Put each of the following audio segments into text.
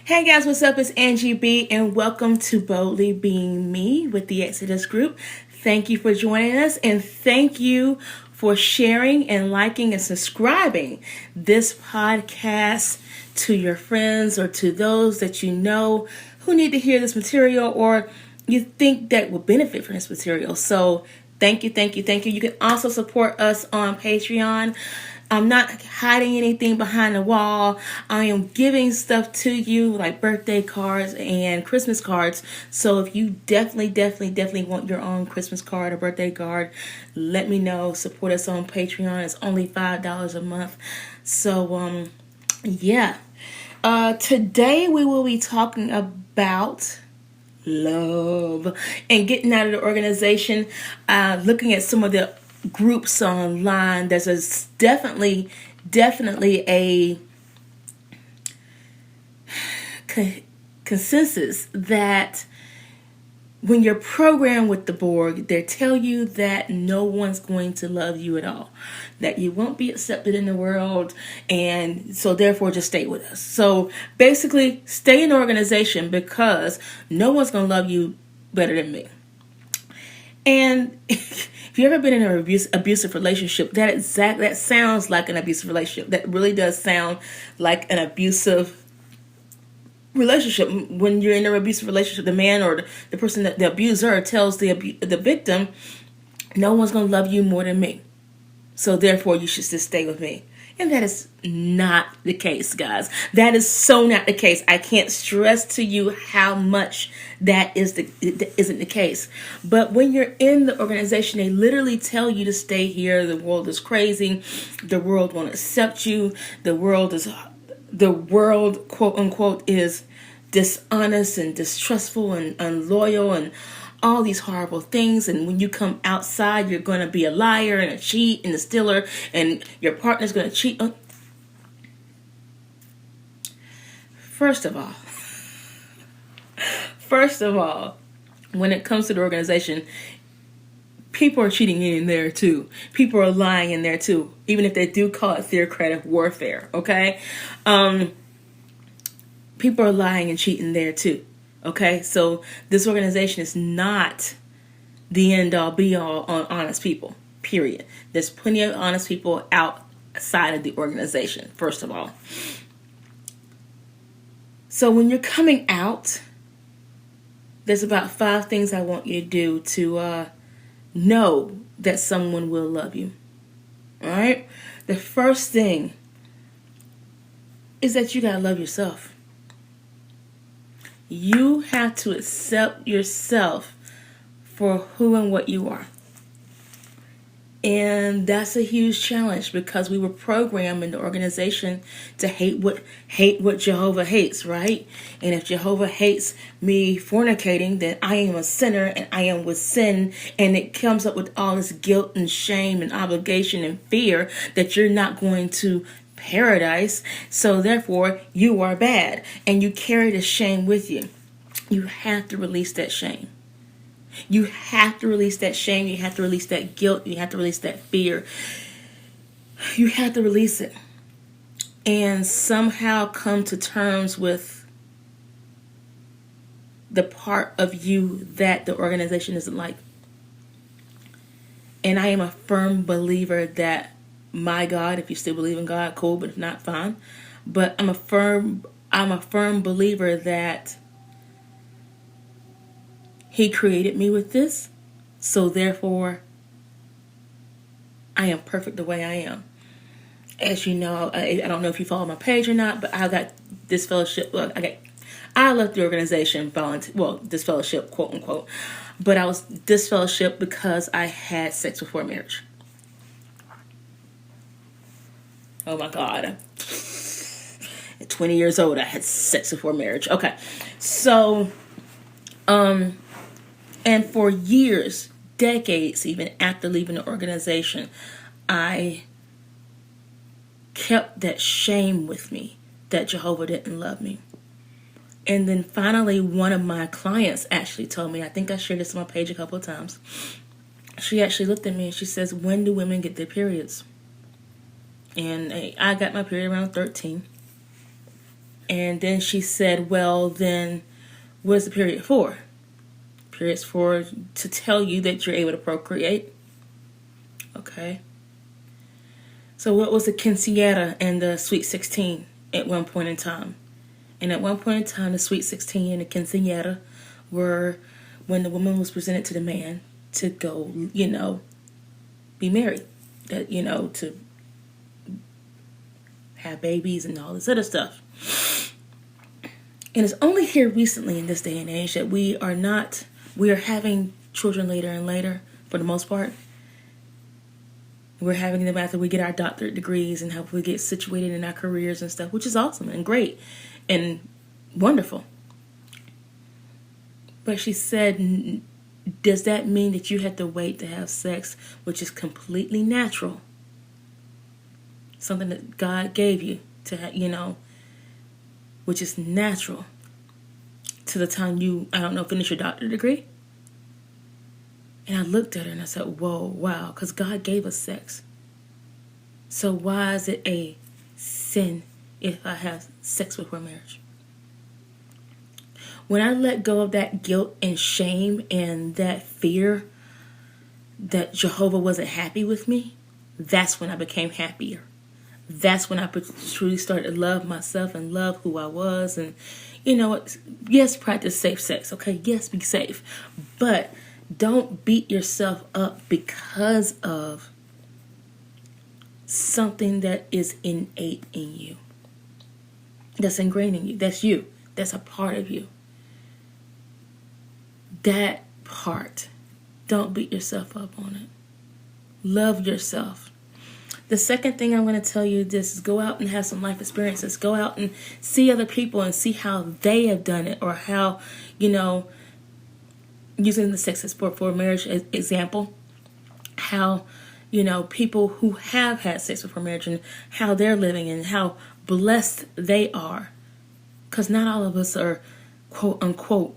Hey guys, what's up? It's Angie B, and welcome to Boldly Being Me with the Exodus Group. Thank you for joining us, and thank you for sharing and liking and subscribing this podcast to your friends or to those that you know who need to hear this material or you think that will benefit from this material. So thank you, thank you, thank you. You can also support us on Patreon. I'm not hiding anything behind the wall. I am giving stuff to you like birthday cards and Christmas cards. So if you definitely want your own Christmas card or birthday card, let me know. Support us on Patreon. It's only $5 a month. So yeah. Today we will be talking about love and getting out of the organization, looking at some of the groups online. There's definitely a consensus that when you're programmed with the Borg, they tell you that no one's going to love you at all, that you won't be accepted in the world, and so therefore just stay with us. So basically, stay in the organization because no one's going to love you better than me. And if you've ever been in an abusive relationship, that sounds like an abusive relationship. That really does sound like an abusive relationship. When you're in an abusive relationship, the man or the person, that the abuser, tells the victim, no one's going to love you more than me. So therefore, you should just stay with me. And that is not the case, guys. That is so not the case. I can't stress to you how much that isn't the case. But when you're in the organization, they literally tell you to stay here. The world is crazy. The world won't accept you. The world, quote unquote, is dishonest and distrustful and unloyal and all these horrible things. And when you come outside, you're going to be a liar and a cheat and a stealer, and your partner's going to cheat. First of all, when it comes to the organization, people are cheating in there too. People are lying in there too, even if they do call it theocratic warfare. Okay, people are lying and cheating there too. Okay, so this organization is not the end-all, be-all on honest people, period. There's plenty of honest people outside of the organization, first of all. So when you're coming out, there's about 5 things I want you to do to know that someone will love you. All right? The first thing is that you got to love yourself. You have to accept yourself for who and what you are. And that's a huge challenge because we were programmed in the organization to hate what Jehovah hates, right? And if Jehovah hates me fornicating, then I am a sinner and I am with sin, and it comes up with all this guilt and shame and obligation and fear that you're not going to paradise, so therefore you are bad, and you carry the shame with you. You have to release that shame. You have to release that shame. You have to release that guilt. You have to release that fear. You have to release it and somehow come to terms with the part of you that the organization isn't like. And I am a firm believer that my God, if you still believe in God, cool, but if not, fine. But I'm a firm believer that He created me with this, so therefore I am perfect the way I am. As you know, I don't know if you follow my page or not, but I got this fellowship. Look, I left the organization, this fellowship, quote unquote, but I was disfellowship because I had sex before marriage. Oh my God. At 20 years old, I had sex before marriage. Okay. So, and for years, decades, even after leaving the organization, I kept that shame with me that Jehovah didn't love me. And then finally, one of my clients actually told me, I think I shared this on my page a couple of times. She actually looked at me and she says, when do women get their periods? And I got my period around 13. And then she said, well, then what is the period for? Period's for to tell you that you're able to procreate. Okay. So what was the quinceañera and the sweet 16 at one point in time? And at one point in time, the sweet 16 and the quinceañera were when the woman was presented to the man to go, be married. That, to have babies and all this other stuff. And it's only here recently in this day and age that we are having children later and later, for the most part. We're having them after we get our doctorate degrees and how we get situated in our careers and stuff, which is awesome and great and wonderful. But she said, does that mean that you have to wait to have sex, which is completely natural? Something that God gave you to have, which is natural to the time you, finish your doctorate degree? And I looked at her and I said, whoa, wow, because God gave us sex. So why is it a sin if I have sex before marriage? When I let go of that guilt and shame and that fear that Jehovah wasn't happy with me, that's when I became happier. That's when I truly started to love myself and love who I was. And, yes, practice safe sex. Okay, yes, be safe. But don't beat yourself up because of something that is innate in you. That's ingrained in you. That's you. That's a part of you. That part. Don't beat yourself up on it. Love yourself. The second thing I'm going to tell you is go out and have some life experiences. Go out and see other people and see how they have done it, or how, using the sex for marriage as example, how, people who have had sex before marriage and how they're living and how blessed they are. Because not all of us are, quote unquote,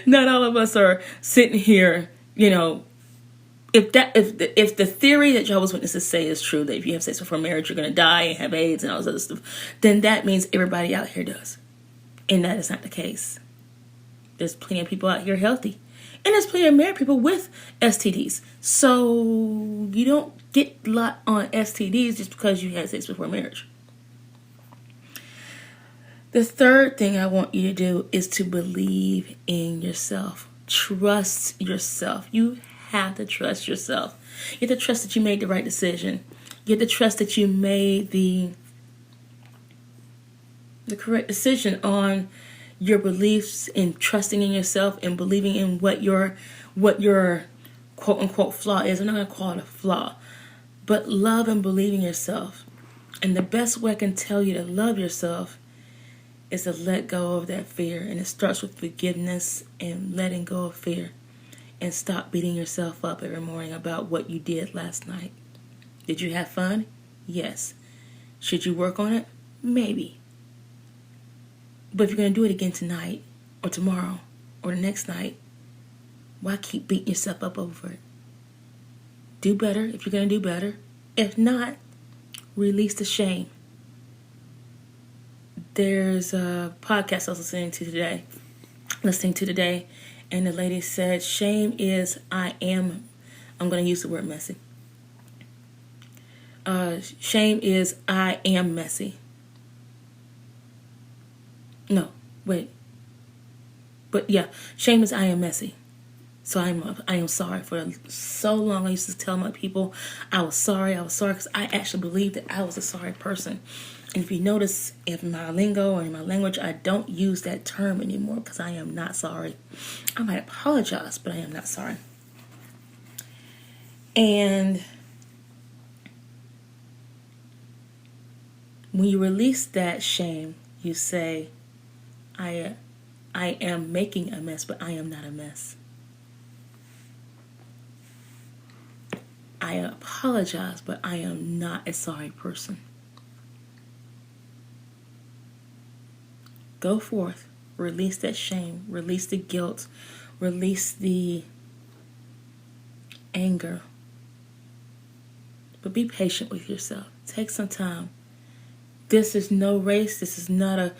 not all of us are sitting here, if the theory that Jehovah's Witnesses say is true, that if you have sex before marriage, you're going to die and have AIDS and all this other stuff, then that means everybody out here does. And that is not the case. There's plenty of people out here healthy. And there's plenty of married people with STDs. So you don't get a lot on STDs just because you had sex before marriage. The third thing I want you to do is to believe in yourself. Trust yourself. You have to trust yourself. You have to trust that you made the right decision. You have to trust that you made the correct decision on your beliefs, and trusting in yourself and believing in what your quote unquote flaw is. I'm not going to call it a flaw, but love and believe in yourself. And the best way I can tell you to love yourself is to let go of that fear. And it starts with forgiveness and letting go of fear. And stop beating yourself up every morning about what you did last night. Did you have fun? Yes. Should you work on it? Maybe. But if you're going to do it again tonight or tomorrow or the next night, why keep beating yourself up over it? Do better if you're going to do better. If not, release the shame. There's a podcast I was listening to today, and the lady said, shame is I'm going to use the word messy. Shame is I am messy. No, wait. But yeah, shame is I am messy. So I am sorry. For so long I used to tell my people I was sorry because I actually believed that I was a sorry person. And if you notice in my lingo or in my language, I don't use that term anymore because I am not sorry. I might apologize, but I am not sorry. And when you release that shame, you say, I am making a mess, but I am not a mess. I apologize, but I am not a sorry person. Go forth, release that shame, release the guilt, release the anger. But be patient with yourself. Take some time This is no race. This is a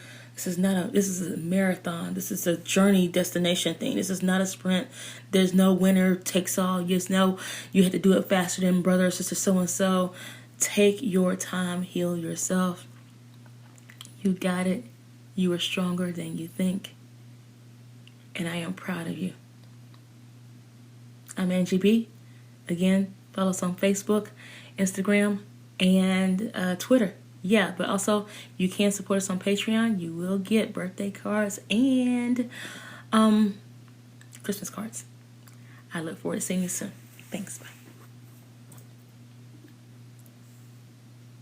marathon. This is a journey destination thing. This is not a sprint. There's no winner takes all. There's no, you had to do it faster than brother or sister so and so. Take your time, heal yourself. You got it. You are stronger than you think. And I am proud of you. I'm Angie B. Again, follow us on Facebook, Instagram, and Twitter. Yeah, but also you can support us on Patreon. You will get birthday cards and Christmas cards. I look forward to seeing you soon. Thanks. Bye.